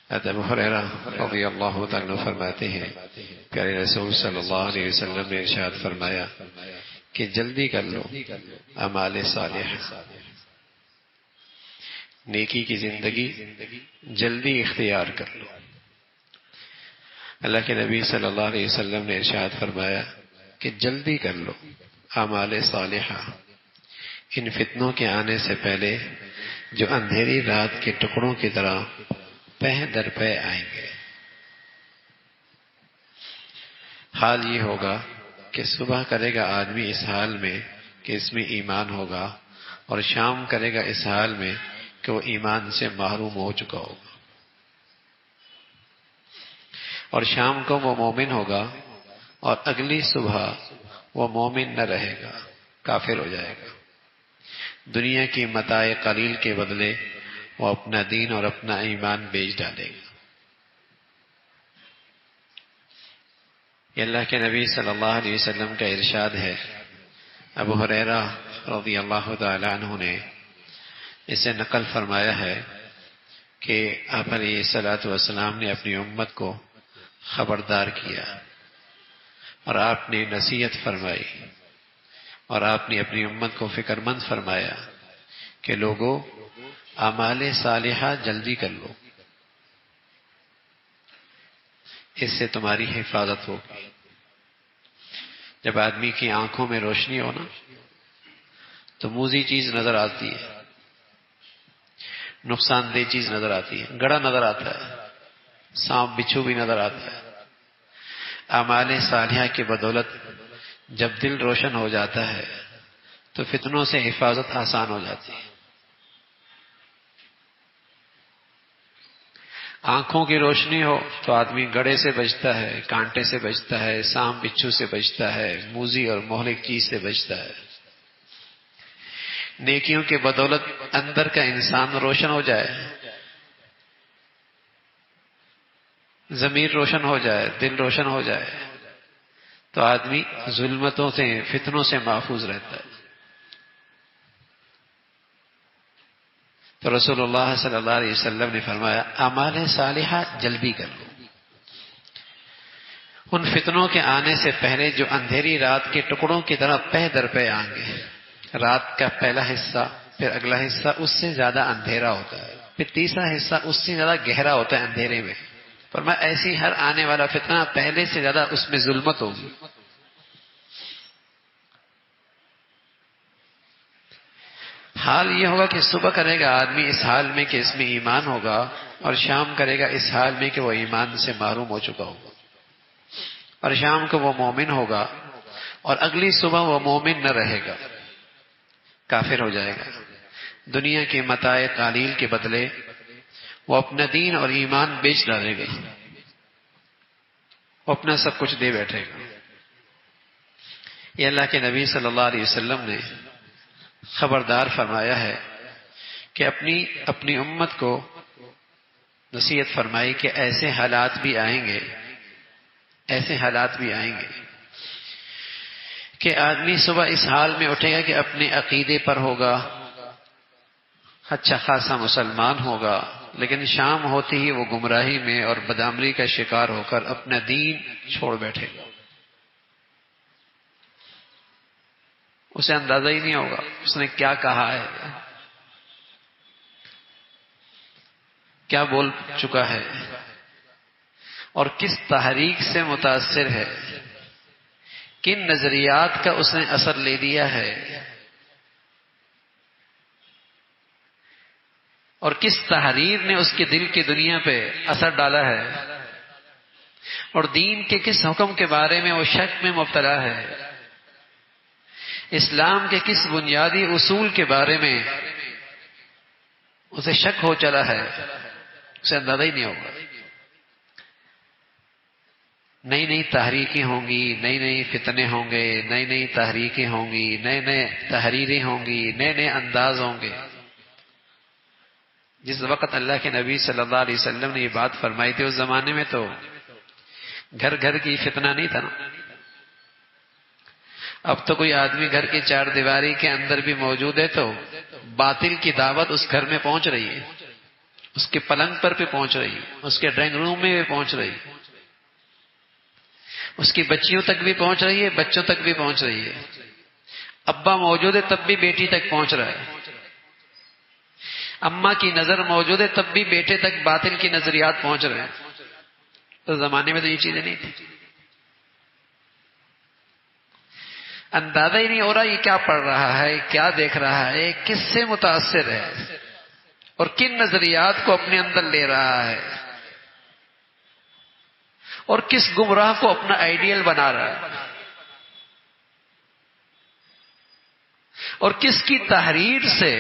ابو ہریرہ رضی اللہ تعالیٰ عنہ فرماتے ہیں پیارے رسول صلی اللہ علیہ وسلم نے ارشاد فرمایا کہ جلدی کر لو اعمال صالح، نیکی کی زندگی جلدی اختیار کر لو۔ اللہ کے نبی صلی اللہ علیہ وسلم نے ارشاد فرمایا کہ جلدی کر لو اعمال صالحہ، ان فتنوں کے آنے سے پہلے جو اندھیری رات کے ٹکڑوں کی طرح پہ در پہ آئیں گے۔ حال یہ ہوگا کہ صبح کرے گا آدمی اس حال میں کہ اس میں ایمان ہوگا، اور شام کرے گا اس حال میں کہ وہ ایمان سے محروم ہو چکا ہوگا، اور شام کو وہ مومن ہوگا اور اگلی صبح وہ مومن نہ رہے گا، کافر ہو جائے گا۔ دنیا کی متاع قلیل کے بدلے وہ اپنا دین اور اپنا ایمان بیچ ڈالے گا۔ یہ اللہ کے نبی صلی اللہ علیہ وسلم کا ارشاد ہے۔ ابو ہریرہ رضی اللہ تعالی عنہ نے اسے نقل فرمایا ہے کہ آپ علیہ الصلوۃ والسلام نے اپنی امت کو خبردار کیا، اور آپ نے نصیحت فرمائی، اور آپ نے اپنی امت کو فکر مند فرمایا کہ لوگوں اعمال صالحہ جلدی کر لو، اس سے تمہاری حفاظت ہوگی۔ جب آدمی کی آنکھوں میں روشنی ہو نا تو موذی چیز نظر آتی ہے، نقصان دہ چیز نظر آتی ہے، گڑھا نظر آتا ہے، سانپ بچھو بھی نظر آتا ہے۔ اعمال صالحہ کی بدولت جب دل روشن ہو جاتا ہے تو فتنوں سے حفاظت آسان ہو جاتی ہے۔ آنکھوں کی روشنی ہو تو آدمی گڑھے سے بچتا ہے، کانٹے سے بچتا ہے، سانپ بچھو سے بچتا ہے، موذی اور مہلک چیز سے بچتا ہے۔ نیکیوں کے بدولت اندر کا انسان روشن ہو جائے، ضمیر روشن ہو جائے، دل روشن ہو جائے، تو آدمی ظلمتوں سے، فتنوں سے محفوظ رہتا ہے۔ تو رسول اللہ صلی اللہ علیہ وسلم نے فرمایا اعمال صالحہ جلدی کر لو، ان فتنوں کے آنے سے پہلے جو اندھیری رات کے ٹکڑوں کی طرح پہ در پہ آئیں گے۔ رات کا پہلا حصہ، پھر اگلا حصہ اس سے زیادہ اندھیرا ہوتا ہے، پھر تیسرا حصہ اس سے زیادہ گہرا ہوتا ہے اندھیرے میں۔ فرمایا ایسی ہر آنے والا فتنہ پہلے سے زیادہ اس میں ظلمت ہوگی۔ حال یہ ہوگا کہ صبح کرے گا آدمی اس حال میں کہ اس میں ایمان ہوگا، اور شام کرے گا اس حال میں کہ وہ ایمان سے محروم ہو چکا ہوگا، اور شام کو وہ مومن ہوگا، اور اگلی صبح وہ مومن نہ رہے گا، کافر ہو جائے گا۔ دنیا کے متاع قلیل کے بدلے وہ اپنا دین اور ایمان بیچ ڈالے گا، وہ اپنا سب کچھ دے بیٹھے گا۔ یہ اللہ کے نبی صلی اللہ علیہ وسلم نے خبردار فرمایا ہے کہ اپنی امت کو نصیحت فرمائی کہ ایسے حالات بھی آئیں گے، ایسے حالات بھی آئیں گے کہ آدمی صبح اس حال میں اٹھے گا کہ اپنے عقیدے پر ہوگا، اچھا خاصا مسلمان ہوگا، لیکن شام ہوتی ہی وہ گمراہی میں اور بدعملی کا شکار ہو کر اپنا دین چھوڑ بیٹھے گا۔ اسے اندازہ ہی نہیں ہوگا اس نے کیا کہا ہے، کیا بول چکا ہے، اور کس تحریک سے متاثر ہے، کن نظریات کا اس نے اثر لے دیا ہے، اور کس تحریر نے اس کے دل کی دنیا پہ اثر ڈالا ہے، اور دین کے کس حکم کے بارے میں وہ شک میں مبتلا ہے، اسلام کے کس بنیادی اصول کے بارے میں اسے شک ہو چلا ہے، اسے اندازہ ہی نہیں ہوگا۔ نئی نئی تحریکیں ہوں گی، نئی نئی فتنے ہوں گے، نئی نئی تحریکیں ہوں گی، نئے نئے تحریریں ہوں گی، نئے نئے انداز ہوں گے۔ جس وقت اللہ کے نبی صلی اللہ علیہ وسلم نے یہ بات فرمائی تھی اس زمانے میں تو گھر گھر کی فتنہ نہیں تھا نا۔ اب تو کوئی آدمی گھر کی چار دیواری کے اندر بھی موجود ہے تو باطل کی دعوت اس گھر میں پہنچ رہی ہے، اس کے پلنگ پر بھی پہنچ رہی، اس کے ڈرائنگ روم میں بھی پہنچ رہی، اس کی بچیوں تک بھی پہنچ رہی ہے، بچوں تک بھی پہنچ رہی ہے. ابا موجود ہے تب بھی بیٹی تک پہنچ رہا ہے. اماں کی نظر موجود ہے تب بھی بیٹے تک باطل کی نظریات پہنچ رہے ہیں. اس زمانے میں تو یہ چیزیں نہیں تھی. اندازہ ہی نہیں ہو رہا یہ کیا پڑھ رہا ہے، کیا دیکھ رہا ہے، کس سے متاثر ہے اور کن نظریات کو اپنے اندر لے رہا ہے اور کس گمراہ کو اپنا آئیڈیل بنا رہا ہے اور کس کی تحریر سے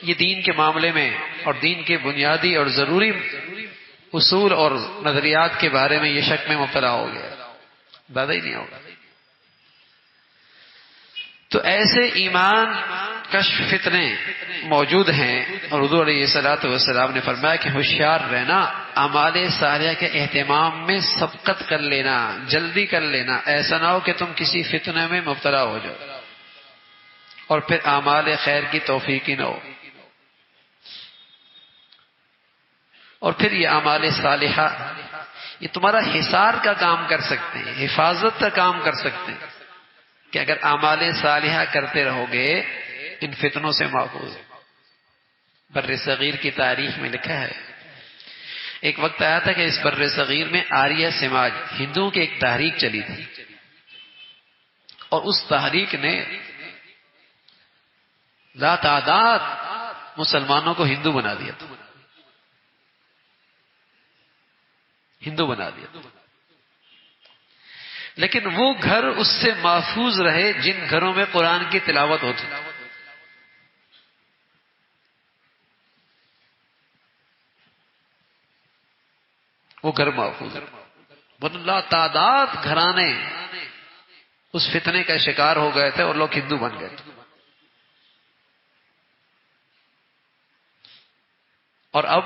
یہ دین کے معاملے میں اور دین کے بنیادی اور ضروری اصول اور نظریات کے بارے میں یہ شک میں مبتلا ہو گیا. اندازہ ہی نہیں ہوگا. تو ایسے ایمان کشف فتنے موجود ہیں، اور حضور علیہ الصلوۃ والسلام نے فرمایا کہ ہوشیار رہنا، اعمال صالحہ کے اہتمام میں سبقت کر لینا، جلدی کر لینا، ایسا نہ ہو کہ تم کسی فتنے میں مبتلا ہو جاؤ اور پھر اعمال خیر کی توفیق ہی نہ ہو. اور پھر یہ اعمال صالحہ یہ تمہارا حصار کا کام کر سکتے ہیں، حفاظت کا کام کر سکتے ہیں کہ اگر اعمال صالحہ کرتے رہو گے ان فتنوں سے محفوظ. بر صغیر کی تاریخ میں لکھا ہے ایک وقت آیا تھا کہ اس بر صغیر میں آریہ سماج ہندوؤں کی ایک تحریک چلی تھی، اور اس تحریک نے لا تعداد مسلمانوں کو ہندو بنا دیا تھا، ہندو بنا دیا. لیکن وہ گھر اس سے محفوظ رہے جن گھروں میں قرآن کی تلاوت ہوتی. وہ گھر محفوظ ہے. لا تعداد گھرانے اس فتنے کا شکار ہو گئے تھے اور لوگ ہندو بن گئے تھے. اور اب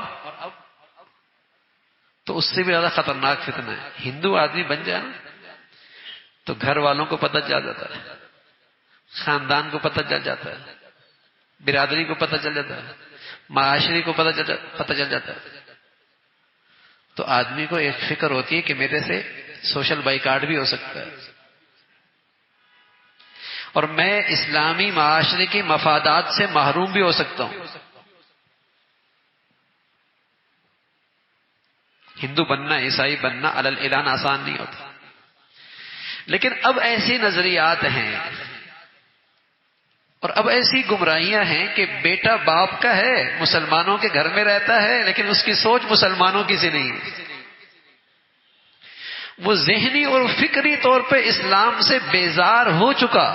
تو اس سے بھی زیادہ خطرناک فتنہ ہے. ہندو آدمی بن جائے نا تو گھر والوں کو پتہ چل جاتا ہے، خاندان کو پتہ چل جاتا ہے، برادری کو پتہ چل جاتا ہے، معاشرے کو پتہ چل جاتا ہے. تو آدمی کو ایک فکر ہوتی ہے کہ میرے سے سوشل بائیکاٹ بھی ہو سکتا ہے اور میں اسلامی معاشرے کے مفادات سے محروم بھی ہو سکتا ہوں. ہندو بننا، عیسائی بننا علی الاعلان آسان نہیں ہوتا. لیکن اب ایسی نظریات ہیں اور اب ایسی گمراہیاں ہیں کہ بیٹا باپ کا ہے، مسلمانوں کے گھر میں رہتا ہے، لیکن اس کی سوچ مسلمانوں کی سی نہیں ہے. وہ ذہنی اور فکری طور پہ اسلام سے بیزار ہو چکا،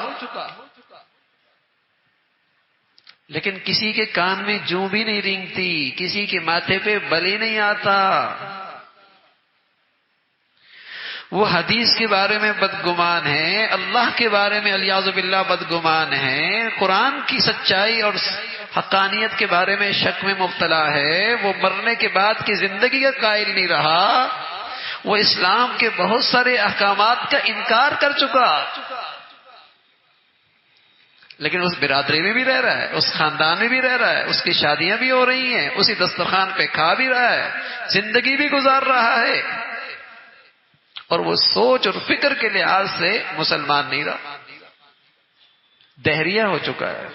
لیکن کسی کے کان میں جوں بھی نہیں رینگتی، کسی کے ماتھے پہ بلی نہیں آتا. وہ حدیث کے بارے میں بدگمان ہے، اللہ کے بارے میں الیاذ باللہ بدگمان ہے، قرآن کی سچائی اور حقانیت کے بارے میں شک میں مبتلا ہے. وہ مرنے کے بعد کی زندگی کا قائل نہیں رہا، وہ اسلام کے بہت سارے احکامات کا انکار کر چکا، لیکن اس برادری میں بھی رہ رہا ہے، اس خاندان میں بھی رہ رہا ہے، اس کی شادیاں بھی ہو رہی ہیں، اسی دسترخوان پہ کھا بھی رہا ہے، زندگی بھی گزار رہا ہے، اور وہ سوچ اور فکر کے لحاظ سے مسلمان نہیں رہا، دہریہ ہو چکا ہے.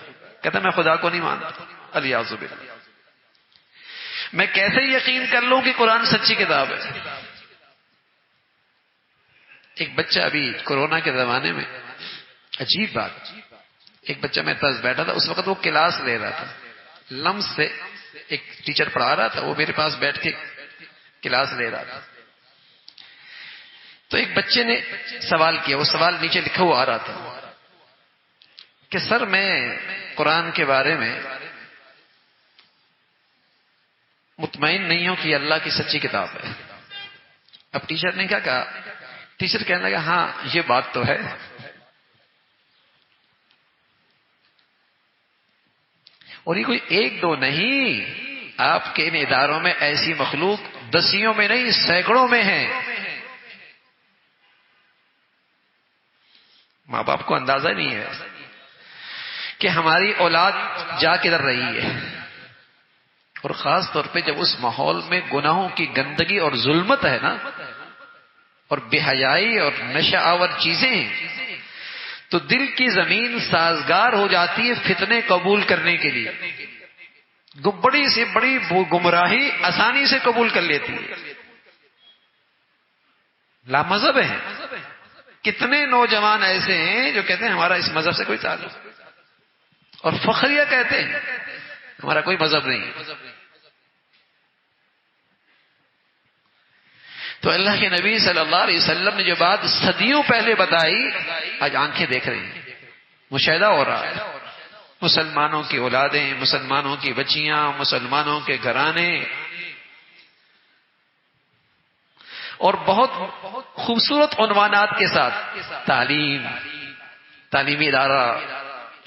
کہتا میں خدا کو نہیں مانتا، الیاذ باللہ. میں کیسے یقین کر لوں کہ قرآن سچی کتاب ہے؟ ایک بچہ ابھی کورونا کے زمانے میں، عجیب بات، ایک بچہ میرے پاس بیٹھا تھا، اس وقت وہ کلاس لے رہا تھا، لمس سے ایک ٹیچر پڑھا رہا تھا، وہ میرے پاس بیٹھ کے کلاس لے رہا تھا. تو ایک بچے نے سوال کیا، وہ سوال نیچے لکھا ہوا آ رہا تھا کہ سر میں قرآن کے بارے میں مطمئن نہیں ہوں کہ یہ اللہ کی سچی کتاب ہے. اب ٹیچر نے کیا کہا؟ ٹیچر کہنے لگا ہاں یہ بات تو ہے. اور یہ کوئی ایک دو نہیں، آپ کے ان اداروں میں ایسی مخلوق دسیوں میں نہیں سینکڑوں میں ہیں. ماں باپ کو اندازہ نہیں ہے کہ ہماری اولاد جا کدھر رہی ہے. اور خاص طور پہ جب اس ماحول میں گناہوں کی گندگی اور ظلمت ہے نا، اور بے حیائی اور نشہ آور چیزیں ہیں، تو دل کی زمین سازگار ہو جاتی ہے فتنے قبول کرنے کے لیے. بڑی سے بڑی گمراہی آسانی سے قبول کر لیتی ہے. لا مذہب ہے. کتنے نوجوان ایسے ہیں جو کہتے ہیں ہمارا اس مذہب سے کوئی تعلق، اور فخریہ کہتے ہیں ہمارا کوئی مذہب نہیں ہے. تو اللہ کے نبی صلی اللہ علیہ وسلم نے جو بات صدیوں پہلے بتائی، آج آنکھیں دیکھ رہی ہیں، مشاہدہ ہو رہا ہے. مسلمانوں کی اولادیں، مسلمانوں کی بچیاں، مسلمانوں کے گھرانے، اور بہت خوبصورت عنوانات کے ساتھ تعلیم، تعلیمی ادارہ،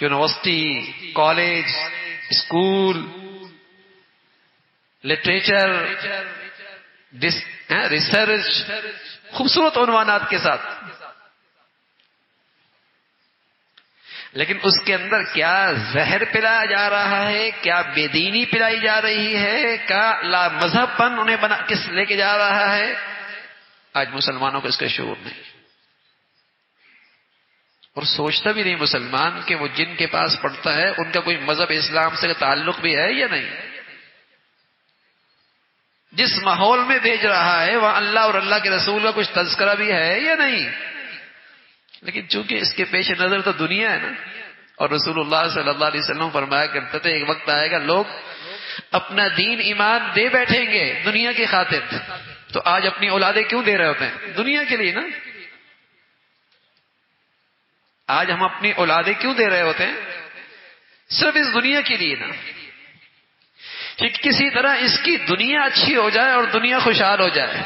university, college, school, literature, research, خوبصورت عنوانات کے ساتھ. لیکن اس کے اندر کیا زہر پلایا جا رہا ہے، کیا بے دینی پلائی جا رہی ہے، کیا لا مذہب پن انہیں بنا کس لے کے جا رہا ہے، آج مسلمانوں کو اس کا شعور نہیں. اور سوچتا بھی نہیں مسلمان کہ وہ جن کے پاس پڑھتا ہے ان کا کوئی مذہب اسلام سے تعلق بھی ہے یا نہیں. جس ماحول میں بھیج رہا ہے وہاں اللہ اور اللہ کے رسول کا کچھ تذکرہ بھی ہے یا نہیں. لیکن چونکہ اس کے پیش نظر تو دنیا ہے نا، اور رسول اللہ صلی اللہ علیہ وسلم فرمایا کرتے تھے ایک وقت آئے گا لوگ اپنا دین ایمان دے بیٹھیں گے دنیا کی خاطر. تو آج اپنی اولادیں کیوں دے رہے ہوتے ہیں؟ دنیا کے لیے نا. آج ہم اپنی اولادیں کیوں دے رہے ہوتے ہیں؟ صرف اس دنیا کے لیے نا، کہ کسی طرح اس کی دنیا اچھی ہو جائے اور دنیا خوشحال ہو جائے،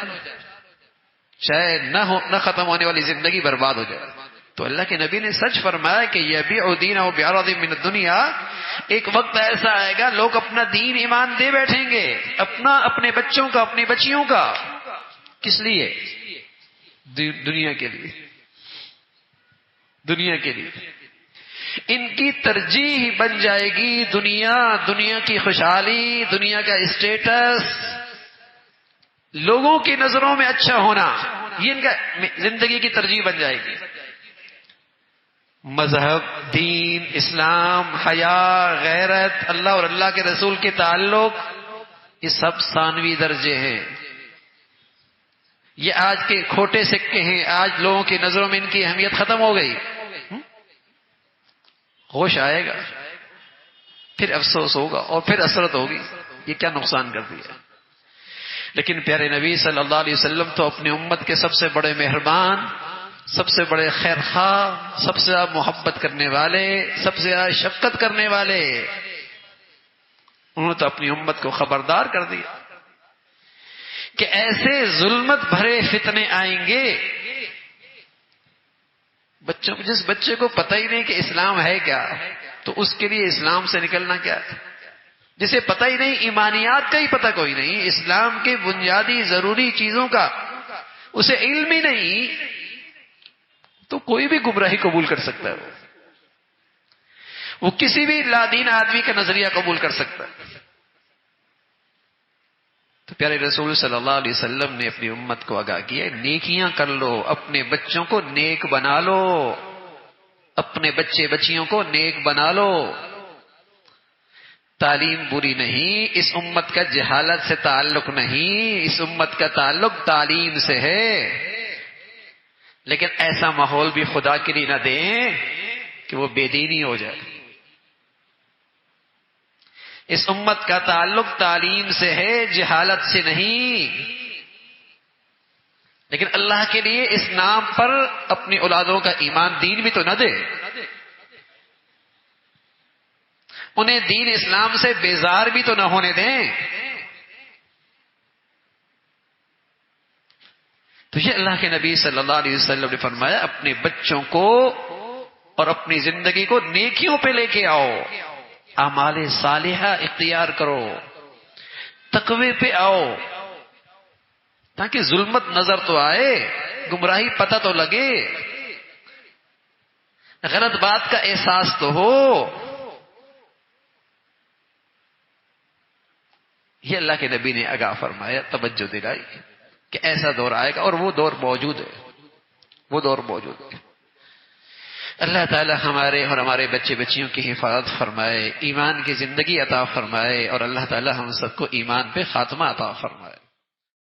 شاید نہ ختم ہونے والی زندگی برباد ہو جائے. تو اللہ کے نبی نے سچ فرمایا کہ یبیع دینہ بعرض من الدنیا، ایک وقت ایسا آئے گا لوگ اپنا دین ایمان دے بیٹھیں گے، اپنے بچوں کا، اپنی بچیوں کا. کس لیے؟ دنیا کے لیے. دنیا کے لیے ان کی ترجیح بن جائے گی دنیا، دنیا کی خوشحالی، دنیا کا اسٹیٹس، لوگوں کی نظروں میں اچھا ہونا، یہ ان کا زندگی کی ترجیح بن جائے گی. مذہب، دین، اسلام، حیا، غیرت، اللہ اور اللہ کے رسول کے تعلق، یہ سب ثانوی درجے ہیں. یہ آج کے کھوٹے سکے ہیں. آج لوگوں کی نظروں میں ان کی اہمیت ختم ہو گئی. ہوش آئے گا، پھر افسوس ہوگا اور پھر حسرت ہوگی، یہ کیا نقصان کر دیا. لیکن پیارے نبی صلی اللہ علیہ وسلم تو اپنی امت کے سب سے بڑے مہربان، سب سے بڑے خیر خواہ، سب سے زیادہ محبت کرنے والے، سب سے زیادہ شفقت کرنے والے، انہوں نے تو اپنی امت کو خبردار کر دیا کہ ایسے ظلمت بھرے فتنے آئیں گے. بچوں، جس بچے کو پتہ ہی نہیں کہ اسلام ہے کیا، تو اس کے لیے اسلام سے نکلنا کیا ہے. جسے پتہ ہی نہیں، ایمانیات کا ہی پتہ کوئی نہیں، اسلام کے بنیادی ضروری چیزوں کا اسے علم ہی نہیں، تو کوئی بھی گمراہی قبول کر سکتا ہے. وہ کسی بھی لادین آدمی کا نظریہ قبول کر سکتا ہے. تو پیارے رسول صلی اللہ علیہ وسلم نے اپنی امت کو آگاہ کیا، نیکیاں کر لو، اپنے بچوں کو نیک بنا لو، اپنے بچے بچیوں کو نیک بنا لو. تعلیم بری نہیں، اس امت کا جہالت سے تعلق نہیں، اس امت کا تعلق تعلیم سے ہے. لیکن ایسا ماحول بھی خدا کے لیے نہ دیں کہ وہ بے دینی ہو جائے. اس امت کا تعلق تعلیم سے ہے، جہالت سے نہیں. لیکن اللہ کے لیے اس نام پر اپنی اولادوں کا ایمان دین بھی تو نہ دے، انہیں دین اسلام سے بیزار بھی تو نہ ہونے دیں. تو یہ اللہ کے نبی صلی اللہ علیہ وسلم نے فرمایا اپنے بچوں کو اور اپنی زندگی کو نیکیوں پہ لے کے آؤ، اعمال صالحہ اختیار کرو، تقوی پہ آؤ، تاکہ ظلمت نظر تو آئے، گمراہی پتہ تو لگے، غلط بات کا احساس تو ہو. یہ اللہ کے نبی نے آگاہ فرمایا، توجہ دلائی کہ ایسا دور آئے گا، اور وہ دور موجود ہے، وہ دور موجود ہے۔ اللہ تعالی ہمارے اور ہمارے بچے بچیوں کی حفاظت فرمائے، ایمان کی زندگی عطا فرمائے، اور اللہ تعالی ہم سب کو ایمان پہ خاتمہ عطا فرمائے۔